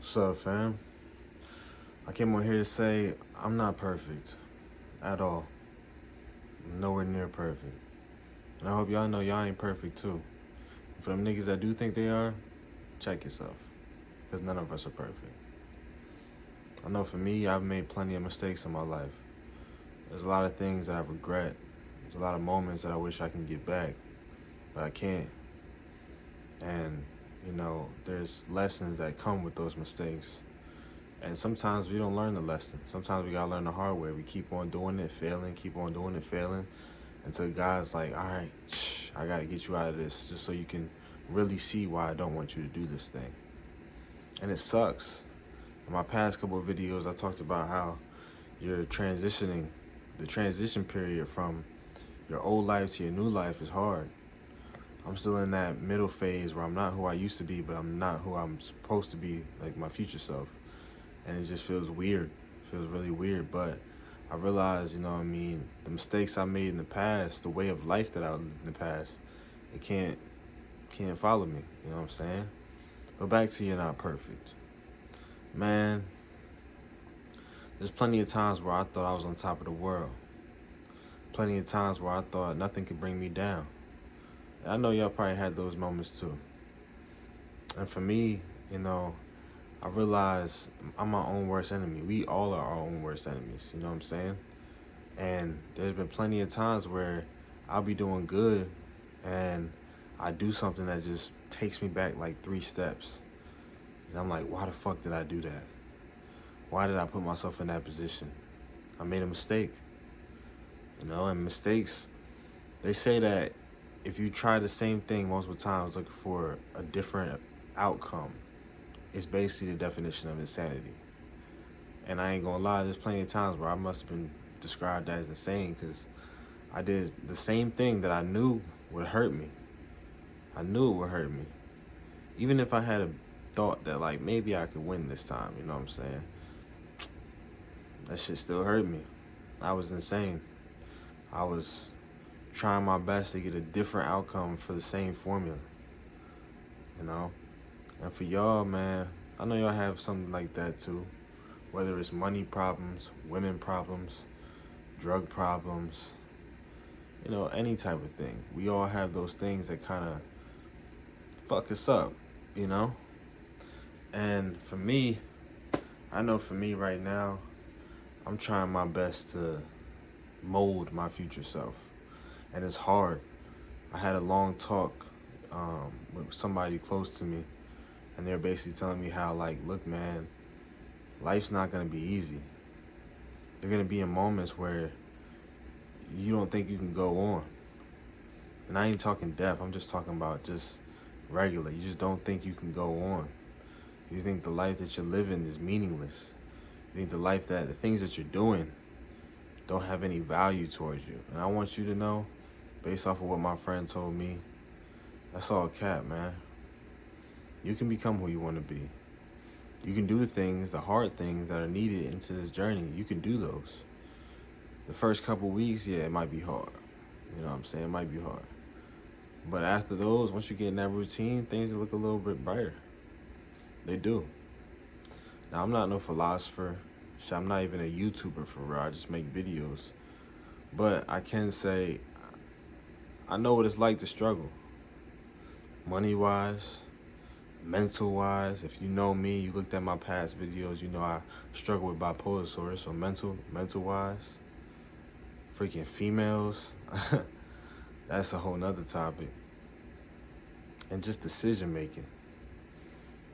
What's up, fam? I came on here to say I'm not perfect at all. I'm nowhere near perfect. And I hope y'all know y'all ain't perfect too. And for them niggas that do think they are, check yourself. Because none of us are perfect. I know for me, I've made plenty of mistakes in my life. There's a lot of things that I regret. There's a lot of moments that I wish I can get back, but I can't. And, there's lessons that come with those mistakes. And sometimes we don't learn the lesson. Sometimes we gotta learn the hard way. We keep on doing it, failing, keep on doing it, failing, until God's like, all right, I gotta get you out of this just so you can really see why I don't want you to do this thing. And it sucks. In my past couple of videos, I talked about how you're transitioning. The transition period from your old life to your new life is hard. I'm still in that middle phase where I'm not who I used to be, but I'm not who I'm supposed to be, like my future self. And it just feels weird. It feels really weird. But I realize, the mistakes I made in the past, the way of life that I lived in the past, it can't follow me. You know what I'm saying? But back to you're not perfect. Man, there's plenty of times where I thought I was on top of the world. Plenty of times where I thought nothing could bring me down. And I know y'all probably had those moments too. And for me, I realize I'm my own worst enemy. We all are our own worst enemies, you know what I'm saying? And there's been plenty of times where I'll be doing good and I do something that just takes me back like 3 steps. And I'm like, why the fuck did I do that? Why did I put myself in that position? I made a mistake. And mistakes, they say that if you try the same thing multiple times looking for a different outcome, it's basically the definition of insanity. And I ain't gonna lie, there's plenty of times where I must have been described as insane because I did the same thing that I knew would hurt me. I knew it would hurt me. Even if I had a thought that like maybe I could win this time, you know what I'm saying? That shit still hurt me. I was insane. I was trying my best to get a different outcome for the same formula, And for y'all, man, I know y'all have something like that too. Whether it's money problems, women problems, drug problems, any type of thing. We all have those things that kind of fuck us up, And for me, I know for me right now, I'm trying my best to mold my future self. And it's hard. I had a long talk with somebody close to me, and they're basically telling me how, like, look, man, life's not going to be easy. You're going to be in moments where you don't think you can go on. And I ain't talking death. I'm just talking about just regular. You just don't think you can go on. You think the life that you're living is meaningless. You think the things that you're doing don't have any value towards you. And I want you to know, based off of what my friend told me, that's all cap, man. You can become who you want to be. You can do the hard things that are needed into this journey. You can do those. The first couple weeks, yeah, it might be hard. You know what I'm saying? It might be hard. But after those, once you get in that routine, things look a little bit brighter. They do. Now, I'm not no philosopher. I'm not even a YouTuber for real. I just make videos. But I can say, I know what it's like to struggle. Money-wise, mental-wise. If you know me, you looked at my past videos, you know I struggle with bipolar disorder. So mental-wise, freaking females, that's a whole nother topic. And just decision-making.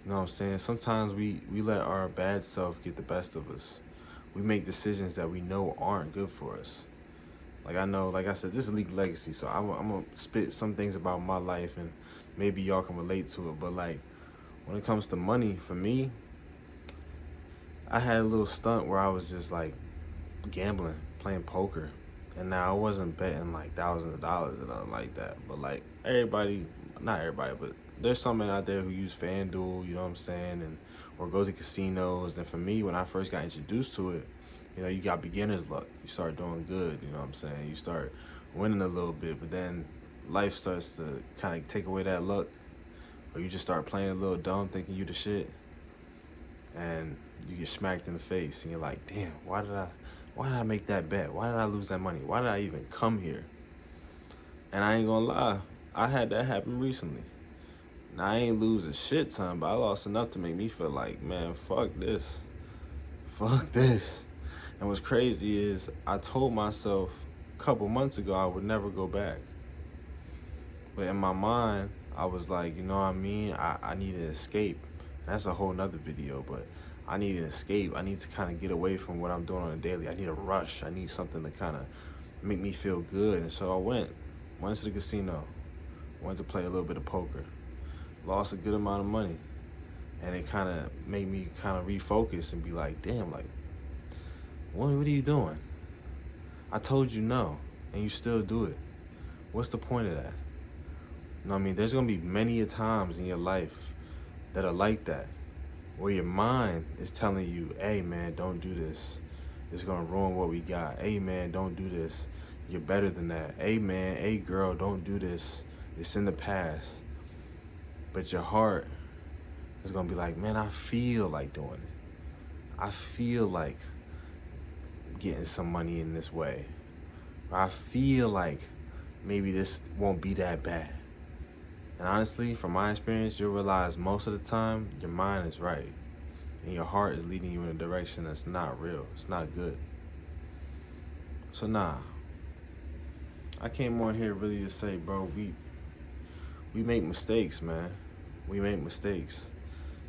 You know what I'm saying? Sometimes we let our bad self get the best of us. We make decisions that we know aren't good for us. Like I said, this is Leak Legacy, so I'm going to spit some things about my life and maybe y'all can relate to it. But like, when it comes to money, for me, I had a little stunt where I was just like gambling, playing poker. And now I wasn't betting like thousands of dollars and nothing like that. But like not everybody, but there's some out there who use FanDuel, you know what I'm saying, or go to casinos. And for me, when I first got introduced to it, you got beginner's luck. You start doing good, you know what I'm saying? You start winning a little bit, but then life starts to kind of take away that luck. Or you just start playing a little dumb, thinking you the shit. and you get smacked in the face, and you're like, damn, why did I make that bet? Why did I lose that money? Why did I even come here? And I ain't gonna lie, I had that happen recently. Now, I ain't lose a shit ton, but I lost enough to make me feel like, man, fuck this. Fuck this. And what's crazy is I told myself a couple months ago I would never go back. But in my mind, I was like, you know what I mean? I need an escape. That's a whole nother video, but I need an escape. I need to kind of get away from what I'm doing on a daily. I need a rush. I need something to kind of make me feel good. And so I went to the casino, went to play a little bit of poker, lost a good amount of money. And it kind of made me kind of refocus and be like, damn, like, what are you doing? I told you no, and you still do it. What's the point of that? You know what I mean? There's going to be many a times in your life that are like that, where your mind is telling you, hey, man, don't do this. It's going to ruin what we got. Hey, man, don't do this. You're better than that. Hey, man, hey, girl, don't do this. It's in the past. But your heart is going to be like, man, I feel like doing it. I feel like getting some money in this way. I feel like maybe this won't be that bad. And honestly, from my experience, you'll realize most of the time, your mind is right. And your heart is leading you in a direction that's not real. It's not good. So nah, I came on here really to say, bro, we make mistakes, man. We make mistakes.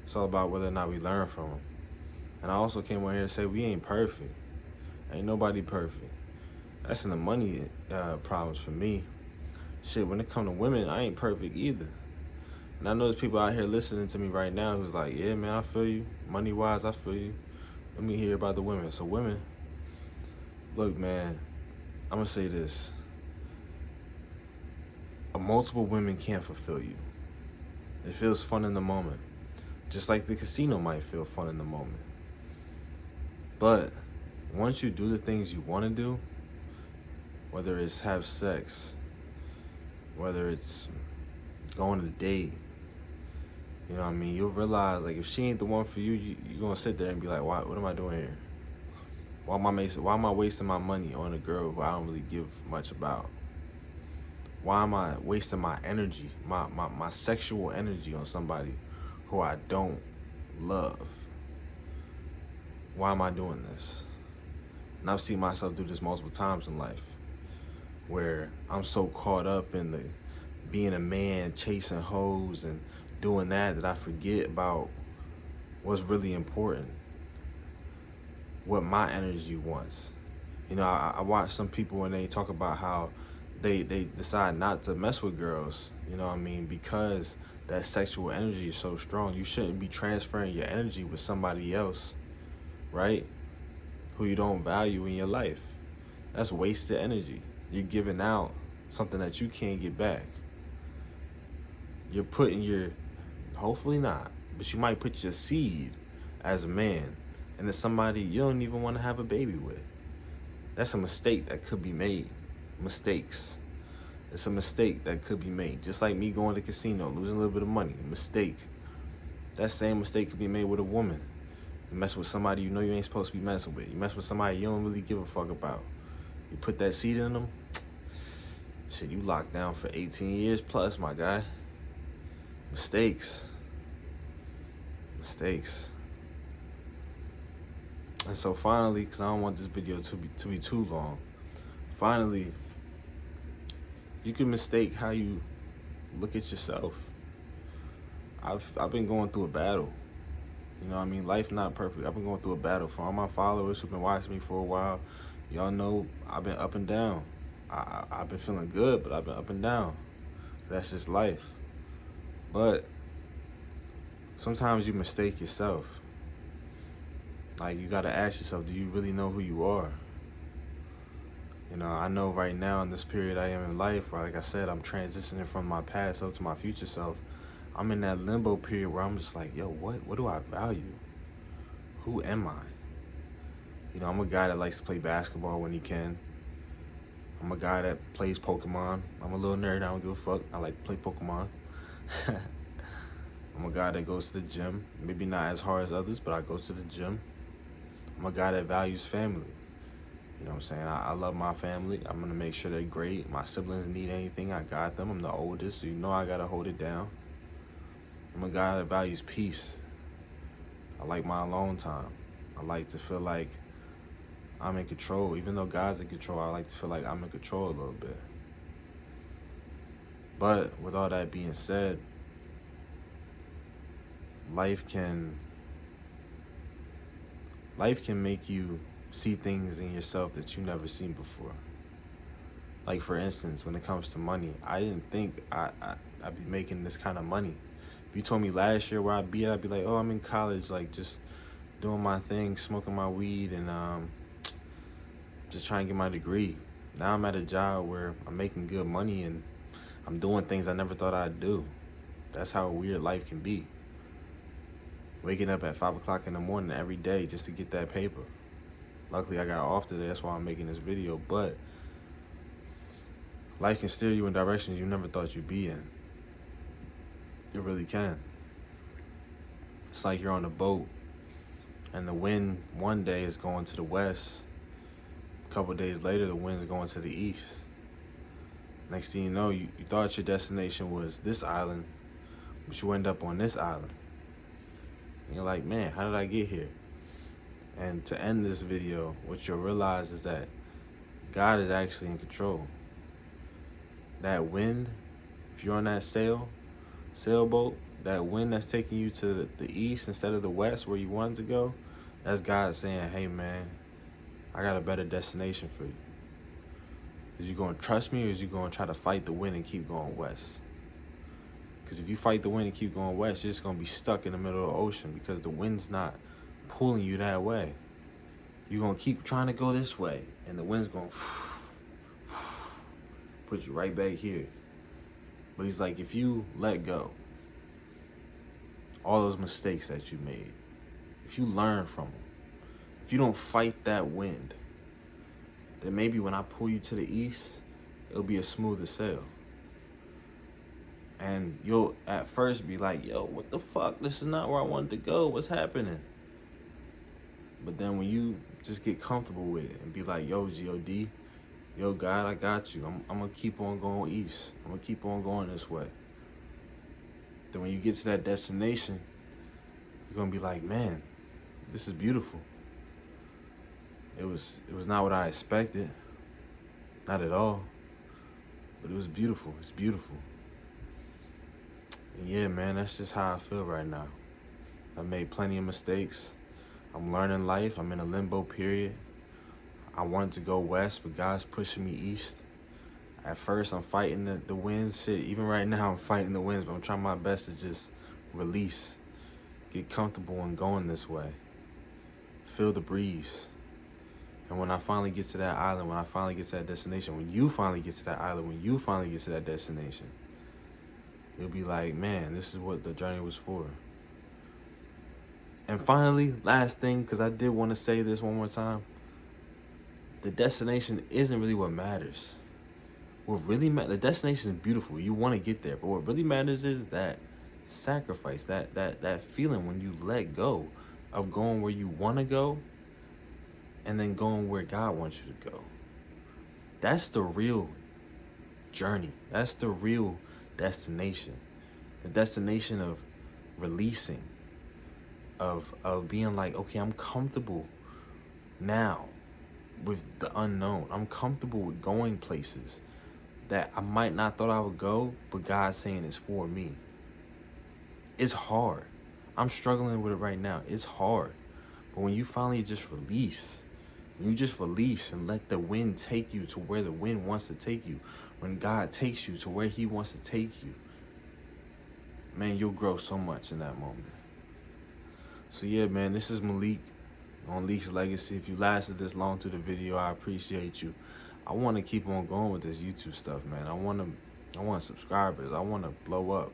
It's all about whether or not we learn from them. And I also came on here to say we ain't perfect. Ain't nobody perfect. That's in the money problems for me. Shit, when it comes to women, I ain't perfect either. And I know there's people out here listening to me right now who's like, yeah, man, I feel you. Money-wise, I feel you. Let me hear about the women. So women, look, man, I'm going to say this. Multiple women can't fulfill you. It feels fun in the moment. Just like the casino might feel fun in the moment. But once you do the things you want to do, whether it's have sex, whether it's going to date, you know what I mean? You'll realize, like, if she ain't the one for you, you're going to sit there and be like, what am I doing here? Why am I wasting my money on a girl who I don't really give much about? Why am I wasting my energy, my sexual energy on somebody who I don't love? Why am I doing this? And I've seen myself do this multiple times in life, where I'm so caught up in the being a man, chasing hoes and doing that I forget about what's really important, what my energy wants. You know, I watch some people when they talk about how they decide not to mess with girls, you know what I mean, because that sexual energy is so strong. You shouldn't be transferring your energy with somebody else, right, who you don't value in your life. That's wasted energy. You're giving out something that you can't get back. You're putting your, hopefully not, but you might put your seed as a man into somebody you don't even want to have a baby with. That's a mistake that could be made. Mistakes. It's a mistake that could be made. Just like me going to the casino, losing a little bit of money. Mistake. That same mistake could be made with a woman. You mess with somebody you know you ain't supposed to be messing with. You mess with somebody you don't really give a fuck about. You put that seed in them, shit, you locked down for 18 years plus, my guy. Mistakes. Mistakes. And so finally, because I don't want this video to be too long, finally, you can mistake how you look at yourself. I've been going through a battle. You know what I mean? Life not perfect. I've been going through a battle. For all my followers who've been watching me for a while, y'all know I've been up and down. I've been feeling good, but I've been up and down. That's just life. But sometimes you mistake yourself. Like, you gotta ask yourself, do you really know who you are? You know, I know right now in this period I am in life, where, like I said, I'm transitioning from my past self to my future self. I'm in that limbo period where I'm just like, yo, what do I value? Who am I? You know, I'm a guy that likes to play basketball when he can. I'm a guy that plays Pokemon. I'm a little nerd, I don't give a fuck. I like to play Pokemon. I'm a guy that goes to the gym. Maybe not as hard as others, but I go to the gym. I'm a guy that values family. You know what I'm saying? I love my family. I'm going to make sure they're great. My siblings need anything, I got them. I'm the oldest, so you know I got to hold it down. I'm a guy that values peace. I like my alone time. I like to feel like I'm in control. Even though God's in control, I like to feel like I'm in control a little bit. But with all that being said, life can make you see things in yourself that you never seen before. Like, for instance, when it comes to money, I didn't think I'd be making this kind of money. If you told me last year where I'd be like, oh, I'm in college, like just doing my thing, smoking my weed, and just trying to get my degree. Now I'm at a job where I'm making good money and I'm doing things I never thought I'd do. That's how weird life can be. Waking up at 5 o'clock in the morning every day just to get that paper. Luckily, I got off today. That's why I'm making this video. But life can steer you in directions you never thought you'd be in. It really can. It's like you're on a boat and the wind one day is going to the west. A couple of days later, the wind's going to the east. Next thing you know, you thought your destination was this island, but you end up on this island. And you're like, man, how did I get here? And to end this video, what you'll realize is that God is actually in control. That wind, if you're on that sailboat, that wind that's taking you to the east instead of the west where you wanted to go, that's God saying, hey man, I got a better destination for you. Is you going to trust me, or is you going to try to fight the wind and keep going west? Because if you fight the wind and keep going west, you're just going to be stuck in the middle of the ocean because the wind's not pulling you that way. You're going to keep trying to go this way, and the wind's going to put you right back here. But he's like, if you let go, all those mistakes that you made, if you learn from them, if you don't fight that wind, then maybe when I pull you to the east, it'll be a smoother sail. And you'll at first be like, yo, what the fuck? This is not where I wanted to go. What's happening? But then when you just get comfortable with it and be like, yo, G-O-D, yo, God, I got you. I'm going to keep on going east. I'm going to keep on going this way. Then when you get to that destination, you're going to be like, man, this is beautiful. It was not what I expected. Not at all. But it was beautiful. It's beautiful. And yeah, man, that's just how I feel right now. I've made plenty of mistakes. I'm learning life. I'm in a limbo period. I wanted to go west, but God's pushing me east. At first, I'm fighting the winds. Shit, even right now, I'm fighting the winds, but I'm trying my best to just release, get comfortable in going this way. Feel the breeze. And when I finally get to that island, when I finally get to that destination, when you finally get to that island, when you finally get to that destination, you'll be like, man, this is what the journey was for. And finally, last thing, because I did want to say this one more time, the destination isn't really what matters. What really matters, the destination is beautiful. You want to get there, but what really matters is that sacrifice, that feeling when you let go of going where you want to go and then going where God wants you to go. That's the real journey. That's the real destination. The destination of releasing, of being like, okay, I'm comfortable now with the unknown. I'm comfortable with going places that I might not thought I would go, but God's saying it's for me. It's hard. I'm struggling with it right now. It's hard. But when you finally just release, when you just release and let the wind take you to where the wind wants to take you, when God takes you to where he wants to take you, man, you'll grow so much in that moment. So yeah, man, this is Malik on Leak's Legacy. If you lasted this long through the video, I appreciate you. I want to keep on going with this YouTube stuff, man. I want subscribers. I want to blow up.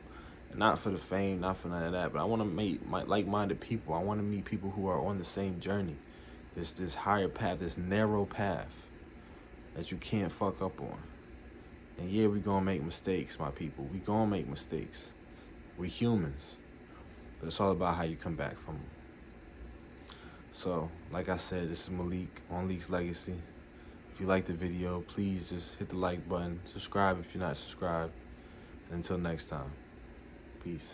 Not for the fame, not for none of that, but I want to meet like-minded people. I want to meet people who are on the same journey. This higher path, this narrow path that you can't fuck up on. And yeah, we gonna make mistakes, my people. We gonna make mistakes. We humans. But it's all about how you come back from them. So, like I said, this is Malik on Leak's Legacy. If you like the video, please just hit the like button. Subscribe if you're not subscribed. And until next time, peace.